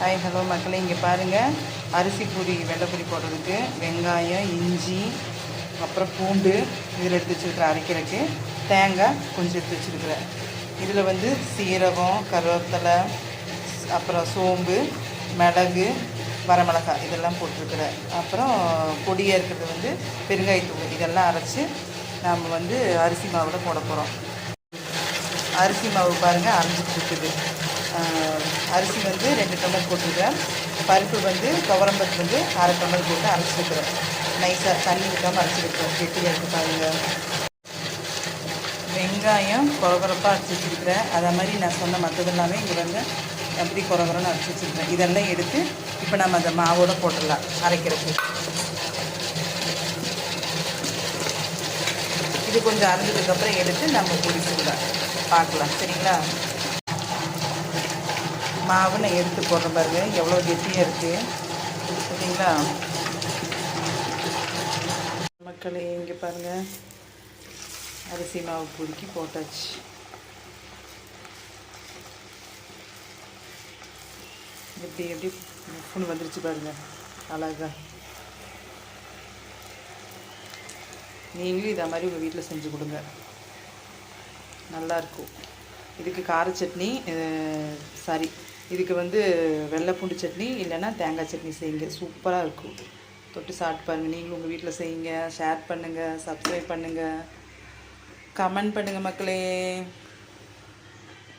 Hi hello மக்களே, இங்கே பாருங்கள். அரிசி பூரி வெள்ளைப்பூரி போடுறதுக்கு வெங்காயம், இஞ்சி, அப்புறம் பூண்டு இதில் எடுத்து வச்சுருக்கிறேன். அரைக்கிறதுக்கு தேங்காய் கொஞ்சம் எடுத்து வச்சுருக்கிறேன். இதில் வந்து சீரகம், கருவேப்பிலை, அப்புறம் சோம்பு, மிளகு, வரமிளகாய் இதெல்லாம் போட்டிருக்கிறேன். அப்புறம் பொடியாக இருக்கிறது வந்து பெருங்காயத்தூள். இதெல்லாம் அரைச்சி நாம் வந்து அரிசி மாவில் போட போகிறோம். அரிசி மாவு பாருங்கள் அரைஞ்சிட்டு இருக்குது. அரிசி வந்து 2 டம்ளர் போட்டுருக்கேன். பருப்பு வந்து துவரம்பருப்பு வந்து 1/2 டம்ளர் போட்டு அரைச்சிருக்கிறேன். நைஸாக தண்ணி ஊற்றாமல் அரைச்சிருக்கிறேன். கெட்டியாக இருக்குது பாருங்கள். வெங்காயம் கொரகொரப்பாக அரைச்சி வச்சுருக்கிறேன். அதே மாதிரி நான் சொன்ன மற்றது எல்லாமே இங்கே வந்து எப்படி கொரகொரன்னு அரைச்சி வச்சுருக்கிறேன். இதெல்லாம் எடுத்து இப்போ நம்ம அந்த மாவோடு போட்டுடலாம் அரைக்கிறதுக்கு. இது கொஞ்சம் அரைஞ்சதுக்கப்புறம் எடுத்து நம்ம பிடிச்சிக்கலாம் பார்க்கலாம். சரிங்களா? மாவு நான் எடுத்து போடுறேன் பாருங்கள், எவ்வளோ கெட்டியாக இருக்குது. சரிங்களா மக்களே? இங்கே பாருங்கள், அரிசி மாவு பொறுக்கி போட்டாச்சு. எப்படி எப்படி ஃபுல் வந்துருச்சு பாருங்கள், அழகா. நீங்களும் இதை மாதிரி உங்கள் வீட்டில் செஞ்சு கொடுங்க, நல்லாயிருக்கும். இதுக்கு கார சட்னி, இதுக்கு வந்து வெள்ளை பூண்டு சட்னி இல்லைன்னா தேங்காய் சட்னி செய்யுங்க, சூப்பராக இருக்கும். தொட்டு சாப்பிட்டு பாருங்கள். நீங்களும் உங்கள் வீட்டில் செய்யுங்க. ஷேர் பண்ணுங்கள், சப்ஸ்கிரைப் பண்ணுங்கள், கமெண்ட் பண்ணுங்கள் மக்களே.